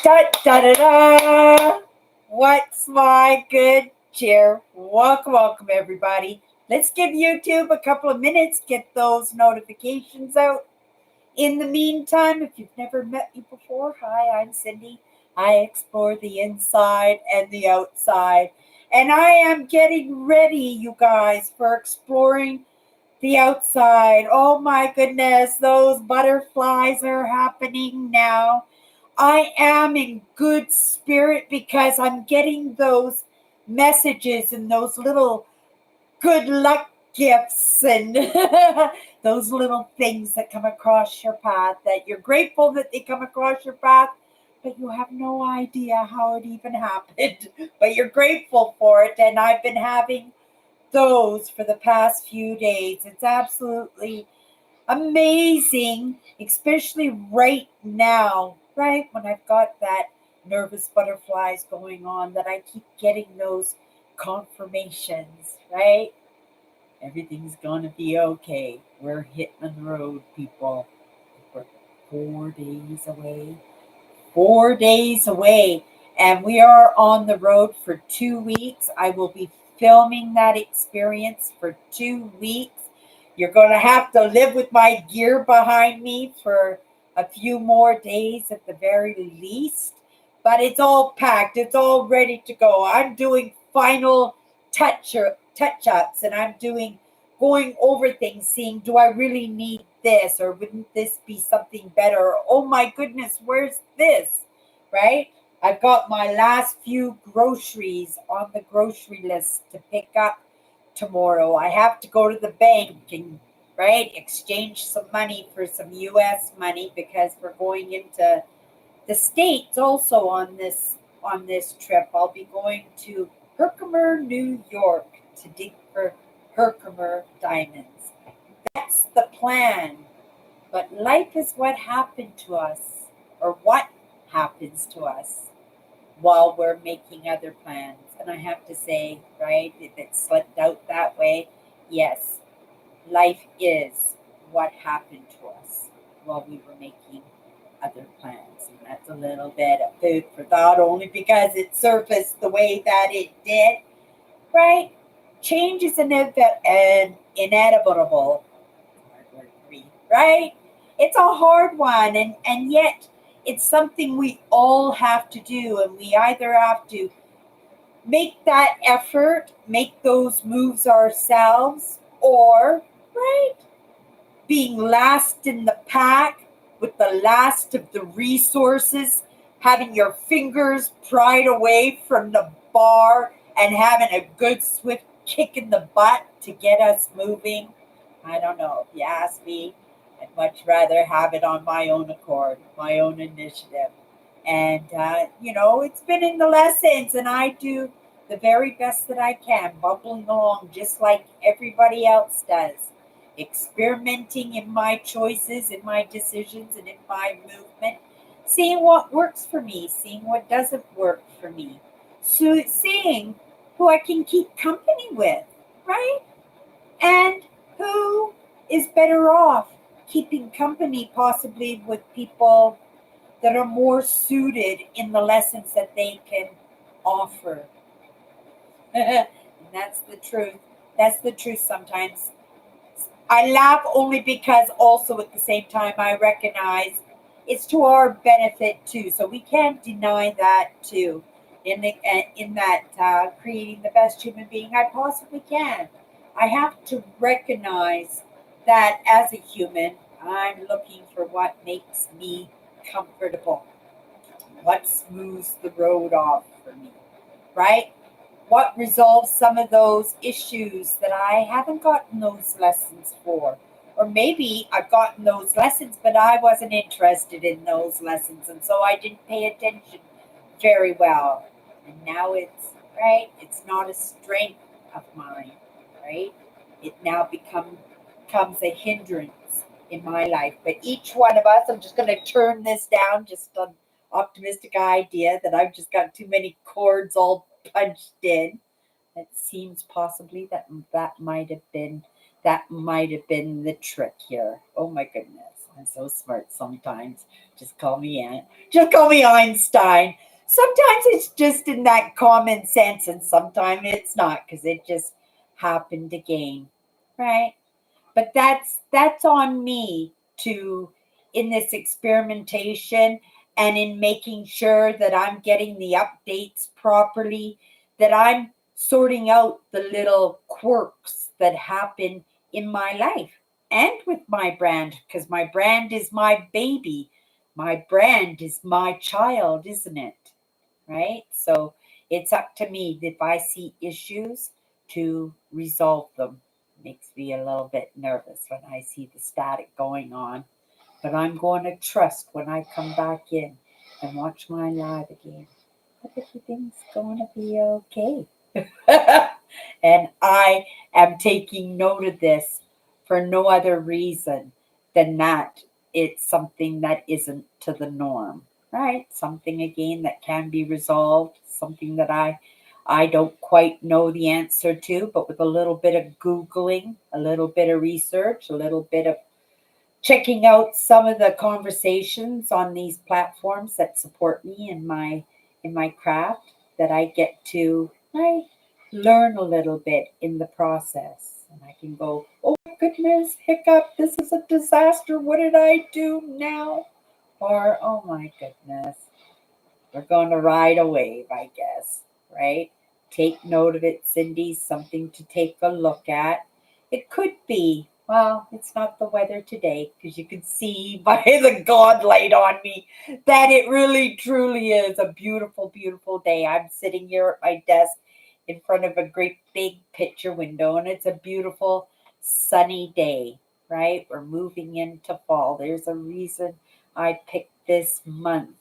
Da da da da! What's my good cheer? Welcome, everybody. Let's give YouTube a couple of minutes, get those notifications out. In the meantime, if you've never met me before, hi, I'm Cindy. I explore the inside and the outside. And I am getting ready, you guys, for exploring the outside. Oh my goodness, those butterflies are happening now. I am in good spirit because I'm getting those messages and those little good luck gifts and those little things that come across your path that you're grateful that they come across your path, but you have no idea how it even happened. But you're grateful for it, and I've been having those for the past few days. It's absolutely amazing, especially right now, right when I've got that nervous butterflies going on, that I keep getting those confirmations, right? Everything's gonna be okay. We're hitting the road, people. We're 4 days away. 4 days away. And we are on the road for 2 weeks. I will be filming that experience for 2 weeks. You're going to have to live with my gear behind me for a few more days at the very least. But it's all packed, it's all ready to go. I'm doing final touch ups, and I'm doing going over things, seeing, do I really need this, or wouldn't this be something better? Or, oh my goodness, where's this? Right? I've got my last few groceries on the grocery list to pick up tomorrow. I have to go to the bank and right exchange some money for some US money because we're going into the States also on this trip. I'll be going to Herkimer, New York to dig for Herkimer diamonds. That's the plan. But life is what happened to us, or what happens to us while we're making other plans. And I have to say, right, if it slipped out that way, yes, life is what happened to us while we were making other plans. And that's a little bit of food for thought, only because it surfaced the way that it did, right? Change is inevitable, right? It's a hard one, and yet it's something we all have to do, and we either have to make that effort, make those moves ourselves, or, right, being last in the pack with the last of the resources, having your fingers pried away from the bar and having a good swift kick in the butt to get us moving. I don't know. If you ask me, I'd much rather have it on my own accord, my own initiative. And, it's been in the lessons, and I do the very best that I can, bumbling along just like everybody else does, experimenting in my choices, in my decisions, and in my movement, seeing what works for me, seeing what doesn't work for me, so seeing who I can keep company with, right? And who is better off keeping company possibly with people that are more suited in the lessons that they can offer. And that's the truth. That's the truth sometimes. I laugh only because also at the same time I recognize it's to our benefit too. So we can't deny that too. In that creating the best human being I possibly can, I have to recognize that as a human, I'm looking for what makes me comfortable, what smooths the road off for me, right? What resolves some of those issues that I haven't gotten those lessons for. Or maybe I've gotten those lessons, but I wasn't interested in those lessons. And so I didn't pay attention very well. And now right, it's not a strength of mine, right? It now becomes a hindrance in my life. But each one of us, I'm just going to turn this down, just an optimistic idea that I've just got too many chords all punched in. It seems possibly that might have been the trick here. Oh my goodness. I'm so smart sometimes. Just call me Einstein. Sometimes it's just in that common sense, and sometimes it's not because it just happened again, right? But that's on me to in this experimentation and in making sure that I'm getting the updates properly, that I'm sorting out the little quirks that happen in my life and with my brand, because my brand is my baby. My brand is my child, isn't it? Right? So it's up to me if I see issues to resolve them. Makes me a little bit nervous when I see the static going on. But I'm going to trust when I come back in and watch my live again that everything's going to be okay. And I am taking note of this for no other reason than that it's something that isn't to the norm, right? Something again that can be resolved, something that I don't quite know the answer to, but with a little bit of Googling, a little bit of research, a little bit of checking out some of the conversations on these platforms that support me in my craft, that I get to learn a little bit in the process, and I can go, oh my goodness, hiccup, this is a disaster, what did I do now? Or oh my goodness, we're going to ride a wave, I guess, right? Take note of it, Cindy, something to take a look at. It could be, well, it's not the weather today because you can see by the God light on me that it really truly is a beautiful, beautiful day. I'm sitting here at my desk in front of a great big picture window, and it's a beautiful sunny day, right? We're moving into fall. There's a reason I picked this month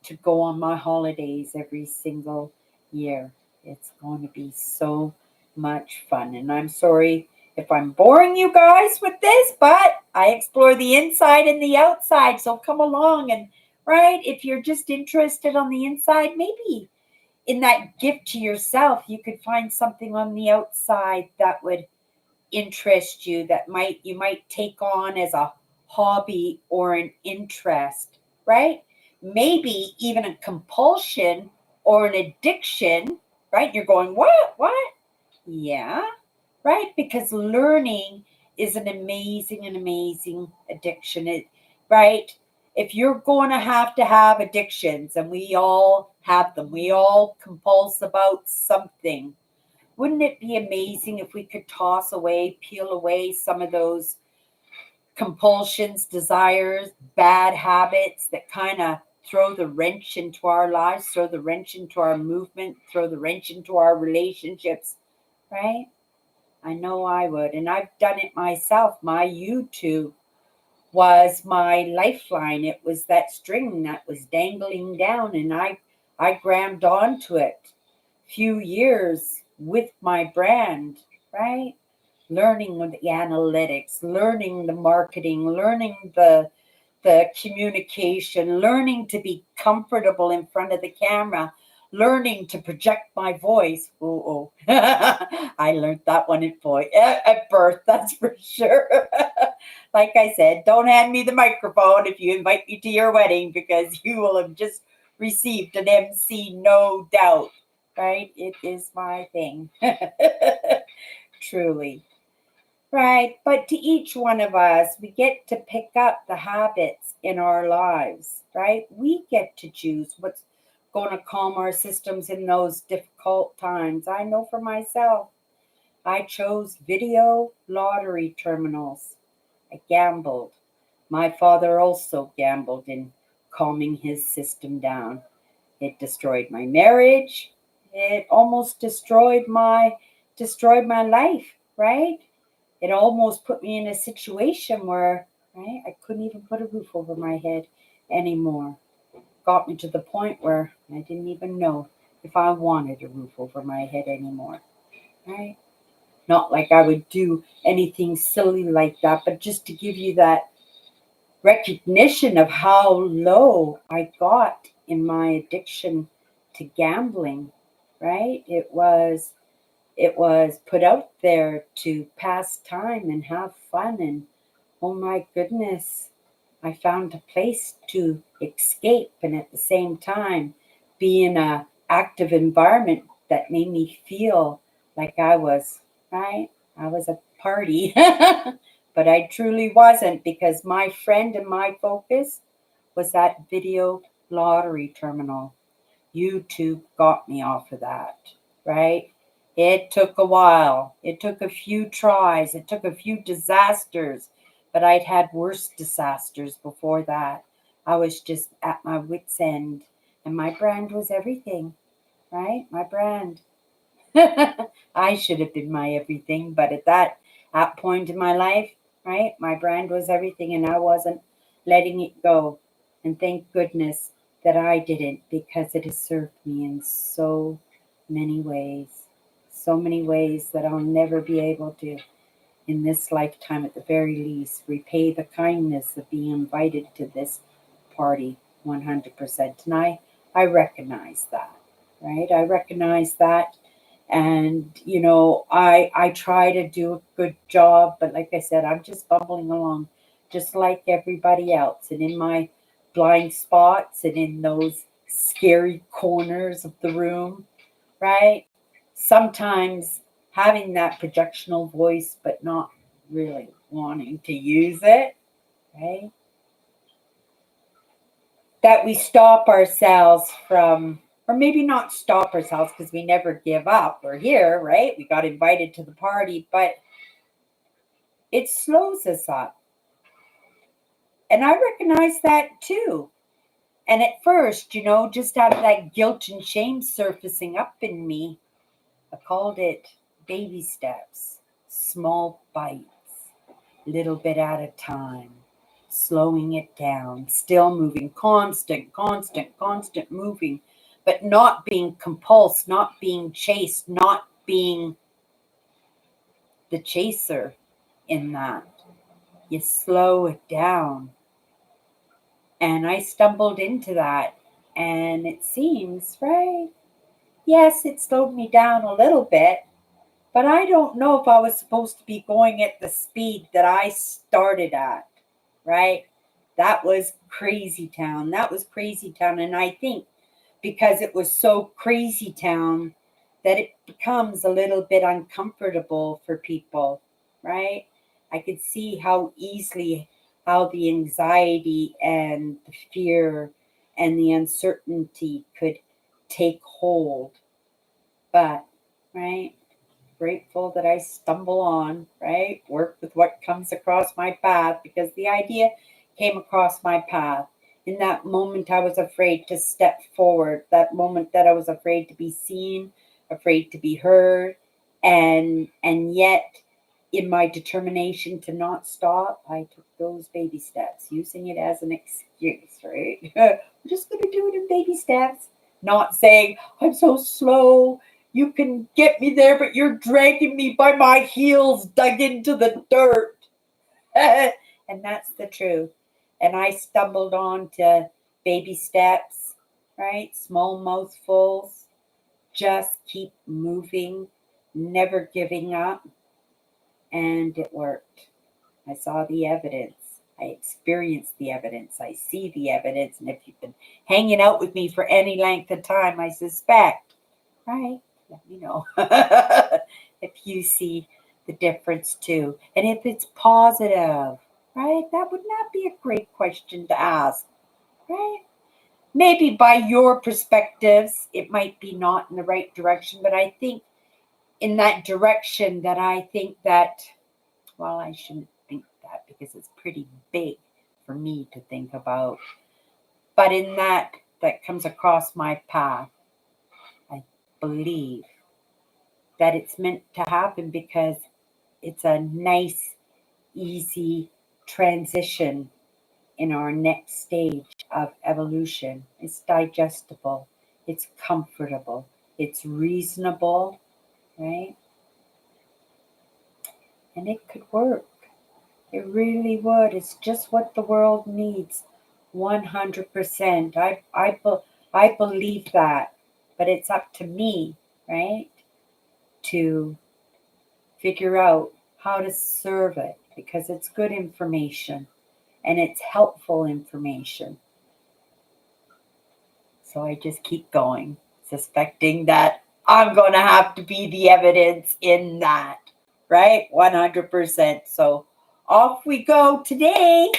to go on my holidays every single year. It's going to be so much fun. And I'm sorry if I'm boring you guys with this, but I explore the inside and the outside. So come along and, right, if you're just interested on the inside, maybe in that gift to yourself, you could find something on the outside that would interest you, that you might take on as a hobby or an interest, right? Maybe even a compulsion or an addiction, right? You're going, what? Yeah, right? Because learning is an amazing addiction. Right? If you're going to have addictions, and we all have them, we all compulse about something. Wouldn't it be amazing if we could peel away some of those compulsions, desires, bad habits that kind of throw the wrench into our lives, throw the wrench into our movement, throw the wrench into our relationships, right? I know I would. And I've done it myself. My YouTube was my lifeline. It was that string that was dangling down, and I grabbed onto it. Few years with my brand, right? Learning the analytics, learning the marketing, learning the communication, learning to be comfortable in front of the camera, learning to project my voice. Oh, I learned that one at birth, that's for sure. Like I said, don't hand me the microphone if you invite me to your wedding, because you will have just received an MC, no doubt. Right? It is my thing. Truly. Right. But to each one of us, we get to pick up the habits in our lives, right? We get to choose what's going to calm our systems in those difficult times. I know for myself, I chose video lottery terminals. I gambled. My father also gambled in calming his system down. It destroyed my marriage. It almost destroyed my life, right? It almost put me in a situation where, right, I couldn't even put a roof over my head anymore. Got me to the point where I didn't even know if I wanted a roof over my head anymore, right? Not like I would do anything silly like that, but just to give you that recognition of how low I got in my addiction to gambling, right? It was put out there to pass time and have fun, and oh my goodness, I found a place to escape and at the same time be in a active environment that made me feel like I was, right? I was a party. But I truly wasn't, because my friend and my focus was that video lottery terminal. YouTube got me off of that, right? It took a while. It took a few tries. It took a few disasters, but I'd had worse disasters before that. I was just at my wit's end, and my brand was everything, right? My brand. I should have been my everything, but at that point in my life, right, my brand was everything, and I wasn't letting it go. And thank goodness that I didn't, because it has served me in so many ways that I'll never be able to, in this lifetime at the very least, repay the kindness of being invited to this party 100%. And I recognize that, right? I recognize that. And, I try to do a good job, but like I said, I'm just bumbling along just like everybody else. And in my blind spots and in those scary corners of the room, right? Sometimes having that projectional voice, but not really wanting to use it, right? That we stop ourselves from, or maybe not stop ourselves, because we never give up. We're here, right? We got invited to the party, but it slows us up. And I recognize that too. And at first, just out of that guilt and shame surfacing up in me, I called it baby steps, small bites, little bit at a time, slowing it down, still moving, constant moving, but not being compulsed, not being chased, not being the chaser in that. You slow it down. And I stumbled into that, and it seems, right? Yes, it slowed me down a little bit, but I don't know if I was supposed to be going at the speed that I started at, right? That was crazy town. That was crazy town. And I think because it was so crazy town that it becomes a little bit uncomfortable for people, right? I could see how easily how the anxiety and the fear and the uncertainty could take hold. But, right, grateful that I stumble on, right? Work with what comes across my path, because the idea came across my path. In that moment, I was afraid to step forward. That moment that I was afraid to be seen, afraid to be heard, and yet, in my determination to not stop, I took those baby steps, using it as an excuse, right? We're just going to do it in baby steps, not saying I'm so slow. You can get me there, but you're dragging me by my heels dug into the dirt. And that's the truth. And I stumbled on to baby steps, right? Small mouthfuls. Just keep moving, never giving up. And it worked. I saw the evidence. I experienced the evidence. I see the evidence. And if you've been hanging out with me for any length of time, I suspect, right? Let me know if you see the difference too. And if it's positive, right? That would not be a great question to ask, right? Maybe by your perspectives, it might be not in the right direction, but I think in that direction that I think that, well, I shouldn't think that because it's pretty big for me to think about. But in that comes across my path, I believe that it's meant to happen, because it's a nice, easy transition in our next stage of evolution. It's digestible, it's comfortable, it's reasonable, right? And it could work. It really would. It's just what the world needs. 100%. I believe that. But it's up to me, right, to figure out how to serve it, because it's good information. and it's helpful information. So I just keep going, suspecting that I'm going to have to be the evidence in that, right? 100%. So off we go today.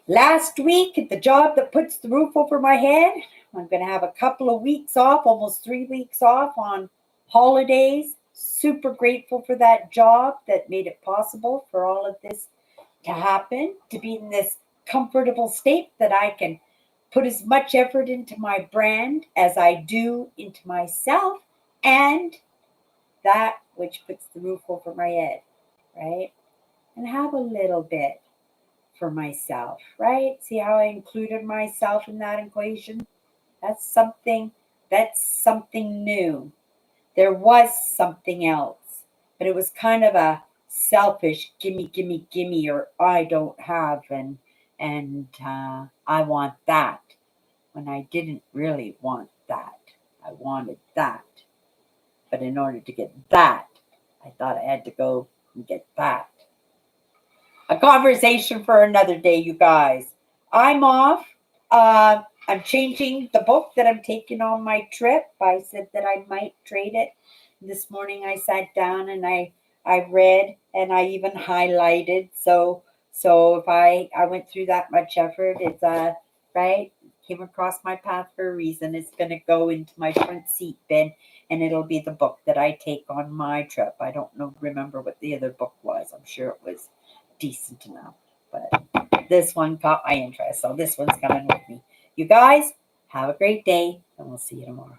Last week at the job that puts the roof over my head. I'm going to have a couple of weeks off, almost 3 weeks off on holidays. Super grateful for that job that made it possible for all of this to happen, to be in this comfortable state that I can put as much effort into my brand as I do into myself and that which puts the roof over my head, right? And have a little bit for myself, right? See how I included myself in that equation? That's something new. There was something else, but it was kind of a selfish gimme, gimme, gimme, or I don't have, and I want that when I didn't really want that. I wanted that, but in order to get that, I thought I had to go and get that. A conversation for another day, you guys. I'm off. I'm changing the book that I'm taking on my trip. I said that I might trade it. This morning I sat down and I read and I even highlighted. So if I went through that much effort, it's right, came across my path for a reason. It's gonna go into my front seat bin and it'll be the book that I take on my trip. I don't remember what the other book was. I'm sure it was decent enough, but this one caught my interest, so this one's coming with me. You guys have a great day, and we'll see you tomorrow.